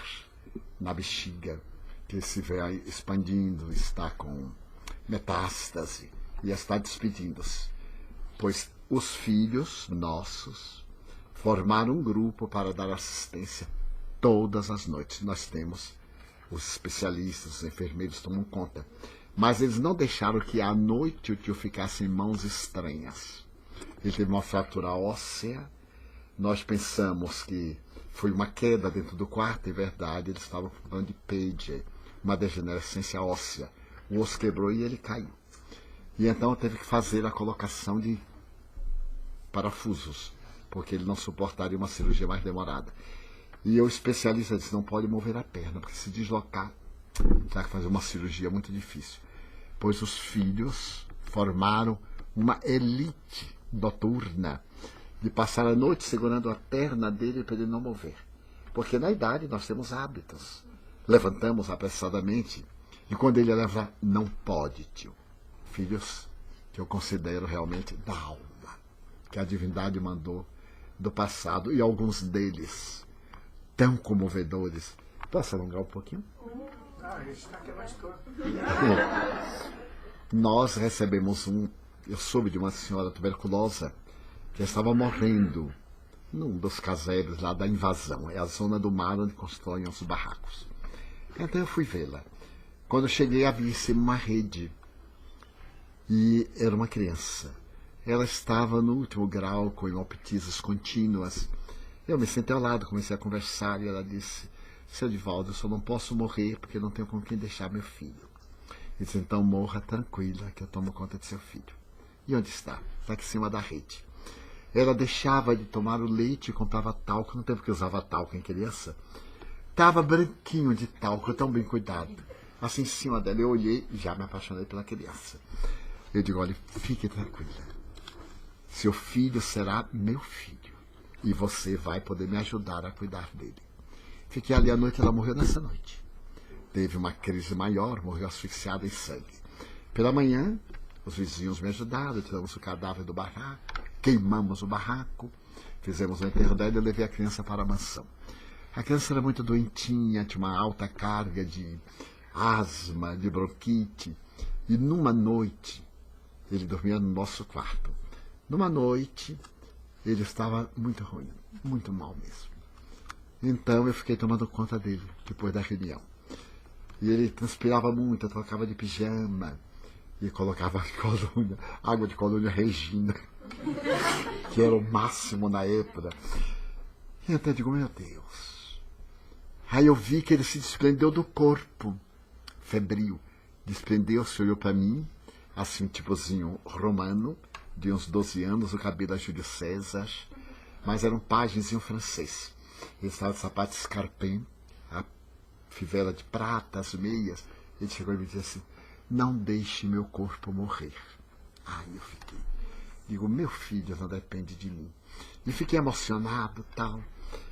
Speaker 1: na bexiga, que se vai expandindo, está com metástase e está despedindo-se. Pois os filhos nossos formaram um grupo para dar assistência todas as noites. Nós temos os especialistas, os enfermeiros tomam conta. Mas eles não deixaram que à noite o tio ficasse em mãos estranhas. Ele teve uma fratura óssea. Nós pensamos que foi uma queda dentro do quarto, em verdade, eles estavam falando de PAGE, uma degenerescência óssea. O osso quebrou e ele caiu. E então teve que fazer a colocação de parafusos, porque ele não suportaria uma cirurgia mais demorada. E o especialista disse, não pode mover a perna, porque se deslocar, terá que fazer uma cirurgia muito difícil. Pois os filhos formaram uma elite noturna, de passar a noite segurando a perna dele para ele não mover. Porque na idade nós temos hábitos. Levantamos apressadamente, e quando ele leva, não pode, tio. Filhos que eu considero realmente da alma, que a divindade mandou do passado, e alguns deles tão comovedores. Posso alongar um pouquinho?
Speaker 2: A gente está aqui mais todo.
Speaker 1: Nós recebemos eu soube de uma senhora tuberculosa que estava morrendo num dos casebres lá da invasão. É a zona do mar onde constroem os barracos. Então eu fui vê-la. Quando eu cheguei, havia em cima uma rede. E era uma criança. Ela estava no último grau, com hemoptises contínuas. Eu me sentei ao lado, comecei a conversar, e ela disse, seu Divaldo, eu só não posso morrer porque não tenho com quem deixar meu filho. Ele disse, então morra tranquila que eu tomo conta de seu filho. E onde está? Está aqui em cima da rede. Ela deixava de tomar o leite e comprava talco, no tempo que usava talco em criança. Estava branquinho de talco, tão bem cuidado. Assim em cima dela, eu olhei e já me apaixonei pela criança. Eu digo, olha, fique tranquila. Seu filho será meu filho. E você vai poder me ajudar a cuidar dele. Fiquei ali à noite, ela morreu nessa noite. Teve uma crise maior, morreu asfixiada em sangue. Pela manhã, os vizinhos me ajudaram, tiramos o cadáver do barraco, queimamos o barraco, fizemos o enterro dela e eu levei a criança para a mansão. A criança era muito doentinha, tinha uma alta carga de asma, de bronquite. E numa noite, ele dormia no nosso quarto. Numa noite, ele estava muito ruim, muito mal mesmo. Então eu fiquei tomando conta dele, depois da reunião. E ele transpirava muito, eu trocava de pijama e colocava colônia, água de colônia Regina, que era o máximo na época. E até digo, meu Deus. Aí eu vi que ele se desprendeu do corpo, febril. Desprendeu-se, olhou para mim, assim, um tipozinho romano, de uns 12 anos, o cabelo a Júlio César, mas era um pagemzinho francês. Ele estava de sapato escarpim, a fivela de prata, as meias. Ele chegou e me disse assim, não deixe meu corpo morrer. Aí eu fiquei. Digo, meu filho não depende de mim. E fiquei emocionado, tal,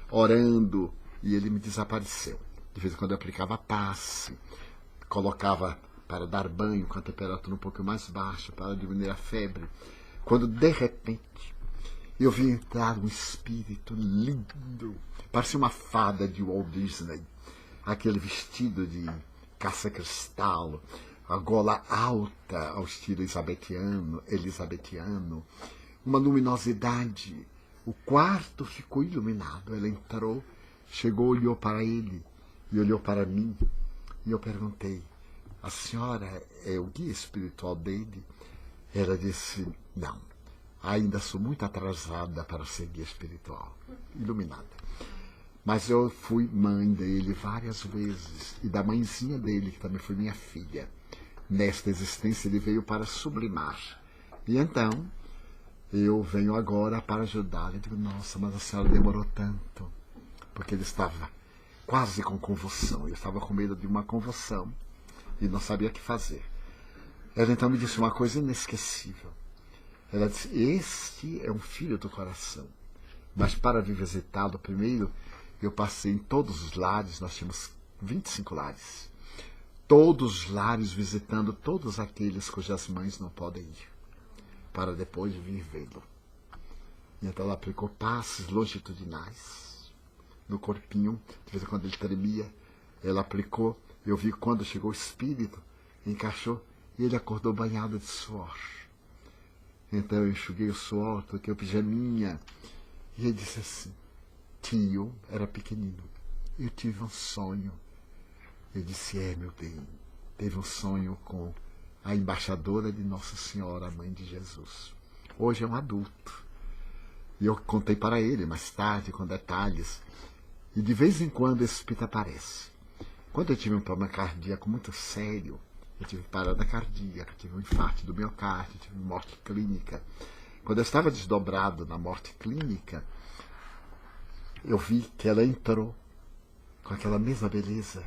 Speaker 1: orando, e ele me desapareceu. De vez em quando eu aplicava passe, colocava para dar banho com a temperatura um pouco mais baixa, para diminuir a febre. Quando, de repente, eu vi entrar um espírito lindo, parecia uma fada de Walt Disney, aquele vestido de caça-cristal, a gola alta ao estilo elisabetiano, uma luminosidade. O quarto ficou iluminado. Ela entrou, chegou, olhou para ele e olhou para mim. E eu perguntei, a senhora é o guia espiritual dele? Ela disse, não, ainda sou muito atrasada para ser guia espiritual, iluminada. Mas eu fui mãe dele várias vezes, e da mãezinha dele, que também foi minha filha. Nesta existência ele veio para sublimar. E então, eu venho agora para ajudá-lo. Eu digo, nossa, mas a senhora demorou tanto, porque ele estava quase com convulsão. Eu estava com medo de uma convulsão e não sabia o que fazer. Ela então me disse uma coisa inesquecível. Ela disse, este é um filho do coração. Mas para vir visitá-lo primeiro, eu passei em todos os lares, nós tínhamos 25 lares. Todos os lares visitando todos aqueles cujas mães não podem ir, para depois vir vê-lo. E então ela aplicou passes longitudinais no corpinho, de vez em quando ele tremia, ela aplicou, eu vi quando chegou o espírito, encaixou, e ele acordou banhado de suor. Então eu enxuguei o suor, toquei o pijaminha, e ele disse assim, tio, era pequenino, eu tive um sonho. Eu disse, meu bem, teve um sonho com a embaixadora de Nossa Senhora, a Mãe de Jesus. Hoje é um adulto. E eu contei para ele mais tarde, com detalhes. E de vez em quando esse espírito aparece. Quando eu tive um problema cardíaco muito sério, eu tive parada cardíaca, tive um infarto do miocárdio, tive morte clínica. Quando eu estava desdobrado na morte clínica, eu vi que ela entrou com aquela mesma beleza.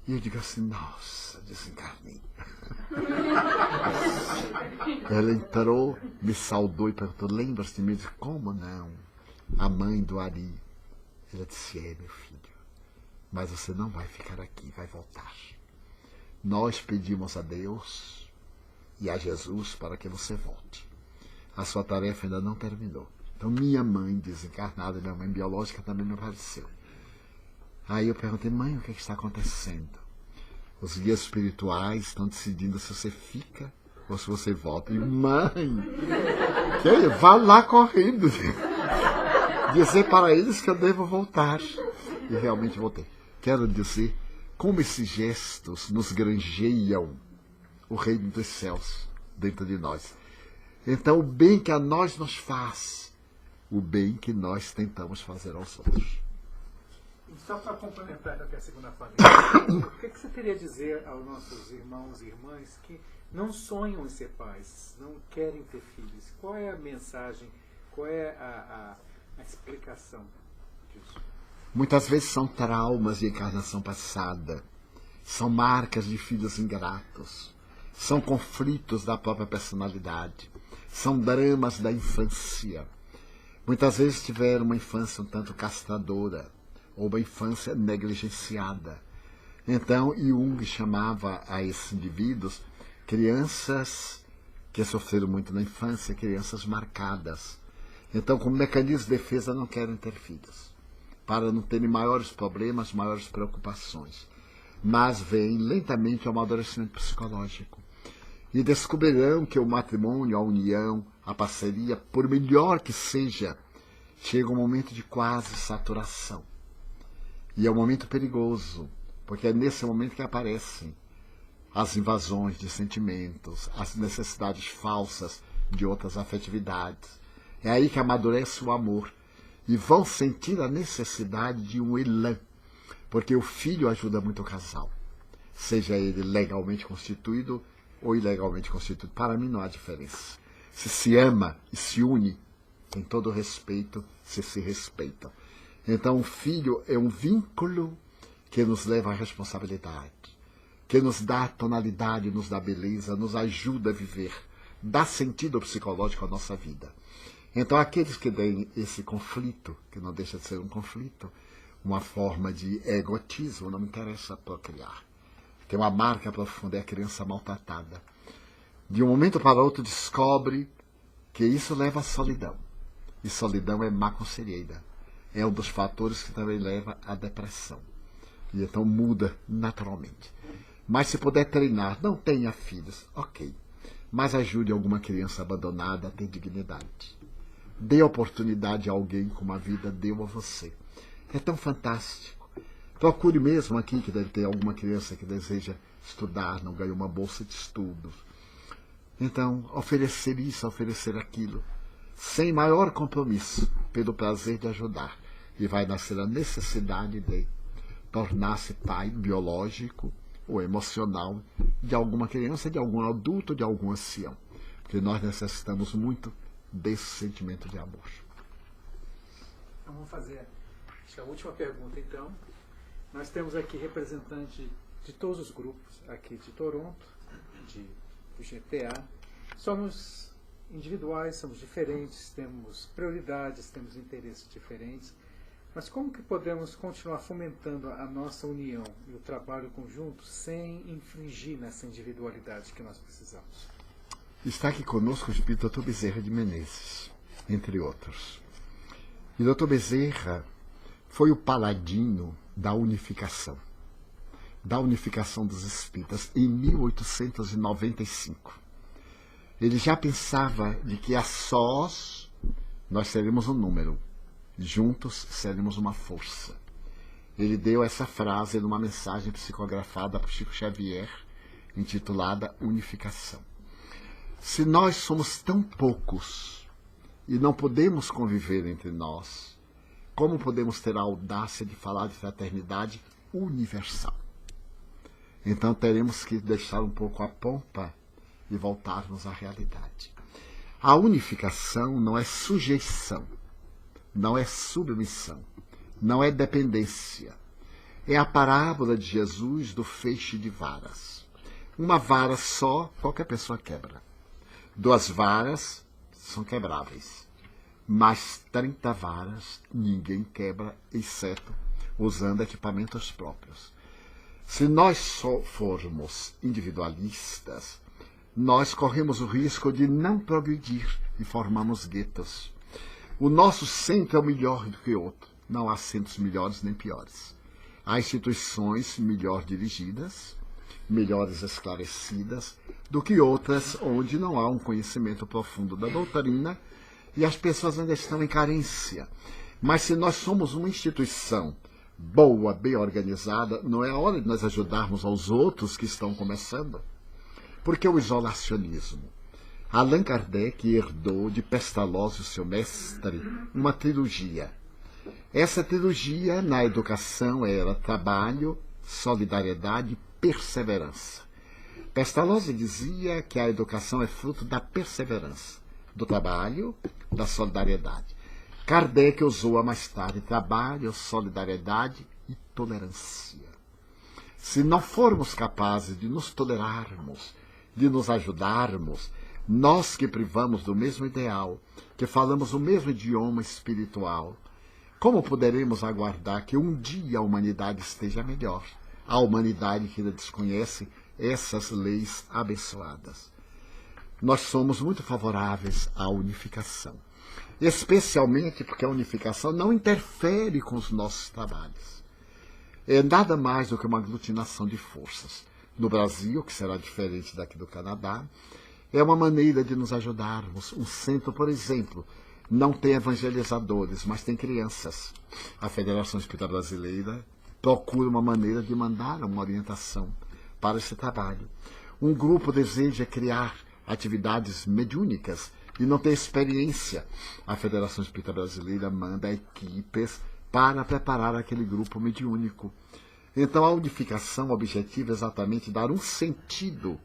Speaker 1: E eu digo assim, nossa, desencarnei. Ela entrou, me saudou e perguntou, lembra-se de mim? Eu disse, como não? A mãe do Ari. Ela disse, meu filho, mas você não vai ficar aqui, vai voltar. Nós pedimos a Deus e a Jesus para que você volte. A sua tarefa ainda não terminou. Então minha mãe desencarnada, minha mãe biológica também me apareceu. Aí eu perguntei, mãe, o que está acontecendo? Os guias espirituais estão decidindo se você fica ou se você volta. E mãe, vá lá correndo. Dizer para eles que eu devo voltar. E realmente voltei. Quero dizer, como esses gestos nos granjeiam o reino dos céus dentro de nós. Então o bem que a nós nos faz, o bem que nós tentamos fazer aos outros.
Speaker 2: Só para complementar até a segunda fala, o que você teria a dizer aos nossos irmãos e irmãs que não sonham em ser pais, não querem ter filhos? Qual é a mensagem, qual é a explicação disso?
Speaker 1: Muitas vezes são traumas de encarnação passada, são marcas de filhos ingratos, são conflitos da própria personalidade, são dramas da infância. Muitas vezes tiveram uma infância um tanto castradora, ou uma infância negligenciada. Então, Jung chamava a esses indivíduos crianças que sofreram muito na infância, crianças marcadas. Então, como mecanismo de defesa, não querem ter filhos, para não terem maiores problemas, maiores preocupações. Mas vem lentamente o amadurecimento psicológico. E descobrirão que o matrimônio, a união, a parceria, por melhor que seja, chega um momento de quase saturação. E é um momento perigoso, porque é nesse momento que aparecem as invasões de sentimentos, as necessidades falsas de outras afetividades. É aí que amadurece o amor. E vão sentir a necessidade de um elan, porque o filho ajuda muito o casal, seja ele legalmente constituído ou ilegalmente constituído. Para mim não há diferença. Se ama e se une, tem todo o respeito, se respeitam. Então o filho é um vínculo que nos leva à responsabilidade, que nos dá tonalidade, nos dá beleza, nos ajuda a viver, dá sentido psicológico à nossa vida. Então aqueles que têm esse conflito, que não deixa de ser um conflito, uma forma de egotismo, não me interessa procriar. Tem uma marca profunda, é a criança maltratada. De um momento para outro descobre que isso leva à solidão. E solidão é má conselheira. É um dos fatores que também leva à depressão. E então muda naturalmente. Mas se puder treinar, não tenha filhos, ok. Mas ajude alguma criança abandonada a ter dignidade. Dê oportunidade a alguém como a vida deu a você. É tão fantástico. Procure mesmo aqui que deve ter alguma criança que deseja estudar, não ganha uma bolsa de estudos. Então, oferecer isso, oferecer aquilo, sem maior compromisso, pelo prazer de ajudar. E vai nascer a necessidade de tornar-se pai biológico ou emocional de alguma criança, de algum adulto, de algum ancião. Porque nós necessitamos muito desse sentimento de amor.
Speaker 2: Então, vamos fazer a última pergunta, então. Nós temos aqui representante de todos os grupos aqui de Toronto, do GTA. Somos individuais, somos diferentes, temos prioridades, temos interesses diferentes. Mas como que podemos continuar fomentando a nossa união e o trabalho conjunto sem infringir nessa individualidade que nós precisamos?
Speaker 1: Está aqui conosco o espírito Dr. Bezerra de Menezes, entre outros. E Dr. Bezerra foi o paladino da unificação dos espíritas em 1895. Ele já pensava de que a sós nós seríamos um número, juntos seremos uma força. Ele deu essa frase numa mensagem psicografada por Chico Xavier, intitulada Unificação. Se nós somos tão poucos e não podemos conviver entre nós, como podemos ter a audácia de falar de fraternidade universal? Então teremos que deixar um pouco a pompa e voltarmos à realidade. A unificação não é sujeição, não é submissão, não é dependência. É a parábola de Jesus do feixe de varas. Uma vara só, qualquer pessoa quebra. 2 varas são quebráveis. Mas 30 varas ninguém quebra, exceto usando equipamentos próprios. Se nós só formos individualistas, nós corremos o risco de não progredir e formamos guetos. O nosso centro é o melhor do que o outro. Não há centros melhores nem piores. Há instituições melhor dirigidas, melhores esclarecidas, do que outras onde não há um conhecimento profundo da doutrina e as pessoas ainda estão em carência. Mas se nós somos uma instituição boa, bem organizada, não é a hora de nós ajudarmos aos outros que estão começando? Porque o isolacionismo. Allan Kardec herdou de Pestalozzi, seu mestre, uma trilogia. Essa trilogia na educação era trabalho, solidariedade e perseverança. Pestalozzi dizia que a educação é fruto da perseverança, do trabalho, da solidariedade. Kardec usou mais tarde trabalho, solidariedade e tolerância. Se não formos capazes de nos tolerarmos, de nos ajudarmos, nós que privamos do mesmo ideal, que falamos o mesmo idioma espiritual, como poderemos aguardar que um dia a humanidade esteja melhor? A humanidade que ainda desconhece essas leis abençoadas. Nós somos muito favoráveis à unificação, especialmente porque a unificação não interfere com os nossos trabalhos. É nada mais do que uma aglutinação de forças. No Brasil, que será diferente daqui do Canadá, é uma maneira de nos ajudarmos. Um centro, por exemplo, não tem evangelizadores, mas tem crianças. A Federação Espírita Brasileira procura uma maneira de mandar uma orientação para esse trabalho. Um grupo deseja criar atividades mediúnicas e não tem experiência. A Federação Espírita Brasileira manda equipes para preparar aquele grupo mediúnico. Então a unificação, o objetivo é exatamente dar um sentido,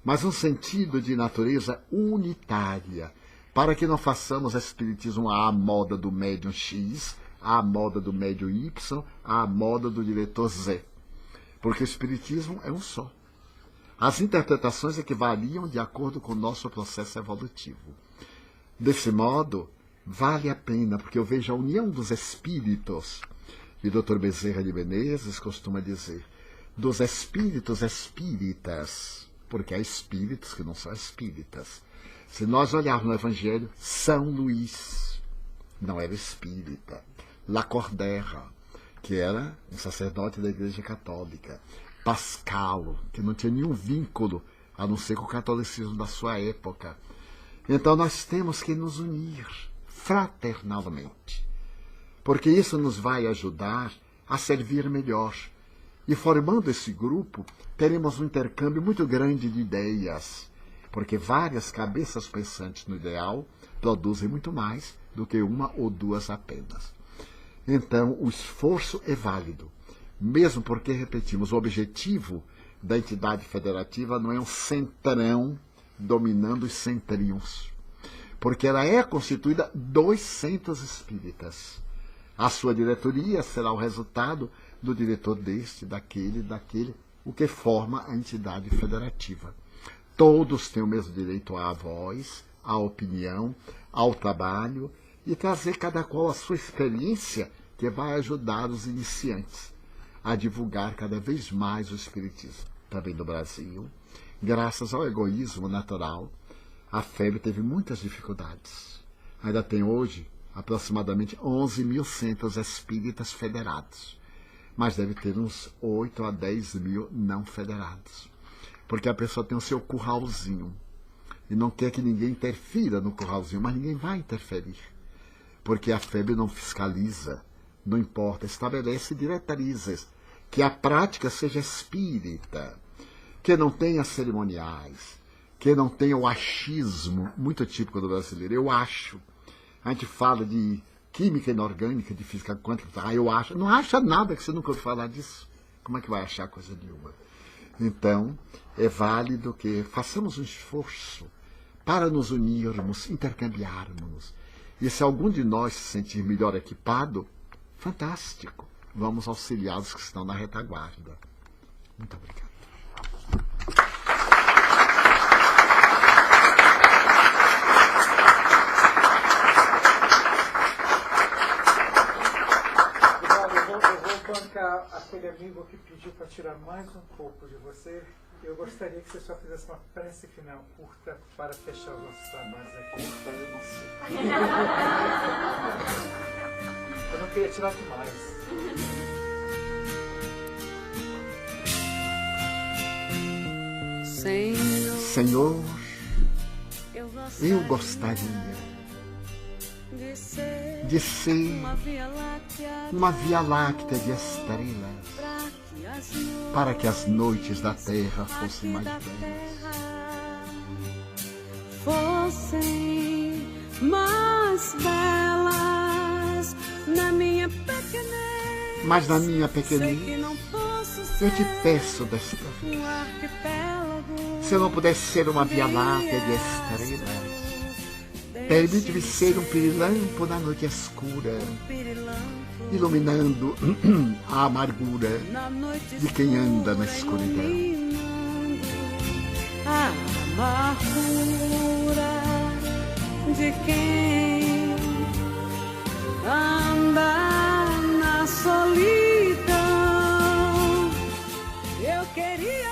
Speaker 1: mas um sentido de natureza unitária, para que não façamos espiritismo à moda do médium X, à moda do médium Y, à moda do diretor Z. Porque o espiritismo é um só. As interpretações é que variam de acordo com o nosso processo evolutivo. Desse modo, vale a pena, porque eu vejo a união dos espíritos, e o Dr. Bezerra de Menezes costuma dizer, dos espíritos espíritas, porque há espíritos que não são espíritas. Se nós olharmos no Evangelho, São Luís não era espírita. Lacordaire, que era um sacerdote da Igreja Católica. Pascal, que não tinha nenhum vínculo, a não ser com o catolicismo da sua época. Então nós temos que nos unir fraternalmente, porque isso nos vai ajudar a servir melhor. E formando esse grupo, teremos um intercâmbio muito grande de ideias, porque várias cabeças pensantes no ideal produzem muito mais do que uma ou duas apenas. Então, o esforço é válido, mesmo porque, repetimos, o objetivo da entidade federativa não é um centrão dominando os centrinhos, porque ela é constituída dos centros espíritas. A sua diretoria será o resultado do diretor deste, daquele, o que forma a entidade federativa. Todos têm o mesmo direito à voz, à opinião, ao trabalho, e trazer cada qual a sua experiência, que vai ajudar os iniciantes a divulgar cada vez mais o espiritismo. Também no Brasil, graças ao egoísmo natural, a FEB teve muitas dificuldades. Ainda tem hoje aproximadamente 11 mil centros espíritas federados, mas deve ter uns 8 a 10 mil não federados, porque a pessoa tem o seu curralzinho e não quer que ninguém interfira no curralzinho, mas ninguém vai interferir, porque a FEB não fiscaliza, não importa, estabelece diretrizes, que a prática seja espírita, que não tenha cerimoniais, que não tenha o achismo, muito típico do brasileiro. Eu acho. A gente fala de química inorgânica, de física quântica, eu acho. Não acha nada, que você nunca ouviu falar disso. Como é que vai achar coisa nenhuma? Então, é válido que façamos um esforço para nos unirmos, intercambiarmos. E se algum de nós se sentir melhor equipado, fantástico. Vamos auxiliar os que estão na retaguarda. Muito obrigado.
Speaker 2: Eu vou bancar aquele amigo que pediu para tirar mais um pouco de você. Eu gostaria que você só fizesse uma prece final curta para fechar os nossos trabalhos aqui. Eu não sei. Eu não queria tirar demais.
Speaker 1: Senhor, eu gostaria de ser uma Via Láctea de estrelas, para que as noites da terra fossem mais belas.
Speaker 3: Fossem mais belas na minha
Speaker 1: Mas na minha pequenez, eu te peço desta vez, se eu não pudesse ser uma via-láctea de estrelas, permite-me ser um pirilampo na noite escura, iluminando a amargura de quem anda na escuridão.
Speaker 3: A amargura de quem anda na solidão.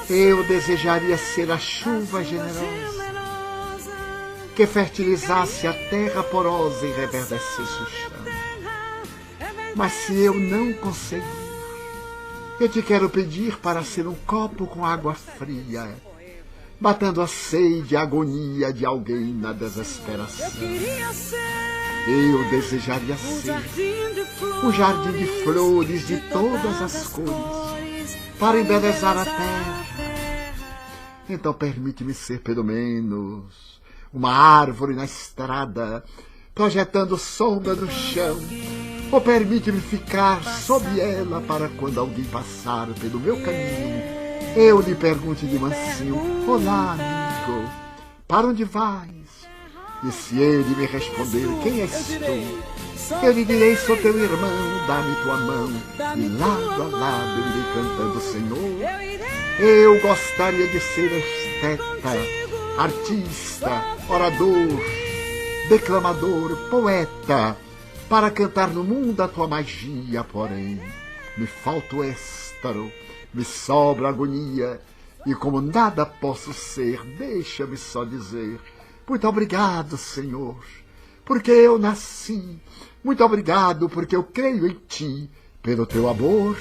Speaker 1: Eu desejaria ser a chuva generosa que fertilizasse a terra porosa e reverdecesse o chão. Mas se eu não conseguir, eu te quero pedir para ser um copo com água fria, matando a sede e a agonia de alguém na desesperação. Eu desejaria ser um jardim de flores de todas as cores para embelezar a terra. Então permite-me ser pelo menos uma árvore na estrada, projetando sombra no chão, ou permite-me ficar sob ela para quando alguém passar pelo meu caminho, eu lhe pergunte de mansinho: olá, amigo, para onde vais? E se ele me responder: quem és tu? Eu lhe direi: sou teu irmão, dá-me tua mão, e lado a lado eu irei cantando: Senhor, eu gostaria de ser esteta, artista, orador, declamador, poeta, para cantar no mundo a tua magia, porém me falta o êxtaro, me sobra agonia, e como nada posso ser, deixa-me só dizer: muito obrigado, Senhor, porque eu nasci, muito obrigado porque eu creio em ti, pelo teu amor,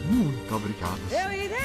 Speaker 1: muito obrigado, Senhor.